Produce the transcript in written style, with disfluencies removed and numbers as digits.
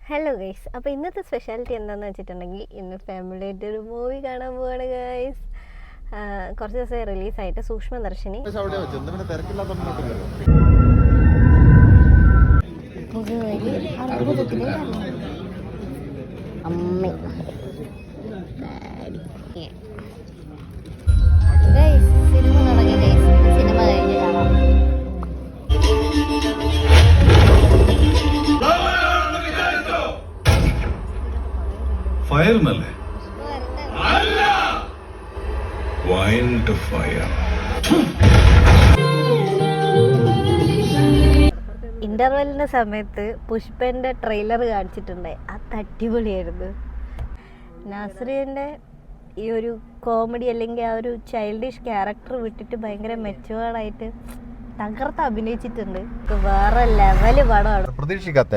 Hello guys, അപ്പോൾ ഇന്നത്തെ speciality എന്താണെന്ന് വെച്ചിട്ടുണ്ടെങ്കിൽ ഇന്ന് ഫാമിലിയായിട്ട് ഒരു മൂവി കാണാൻ പോവാണ് ഗൈസ്. കുറച്ച് ദിവസമായി റിലീസായിട്ട് സൂക്ഷ്മദർശിനി. സിനിമ തുടങ്ങി ഗൈസ്, സിനിമ കഴിഞ്ഞ് കാണാം. ഫയർ എന്നല്ലേ? Wind fire. ഇന്റർവെല്ലിന്റെ സമയത്ത് പുഷ്പന്റെ ട്രെയിലർ കാണിച്ചിട്ടുണ്ട്. അത് അടിപൊളിയായിരുന്നു. നാസറിന്റെ ഈ ഒരു കോമഡി അല്ലെങ്കിൽ ആ ഒരു ചൈൽഡിഷ് ക്യാരക്ടർ വിട്ടിട്ട് ഭയങ്കര മെച്ചുവേർഡായിട്ട് തകർത്ത് അഭിനയിച്ചിട്ടുണ്ട്. വേറെ ലെവല് പടമാണ്. പ്രതീക്ഷിക്കാത്ത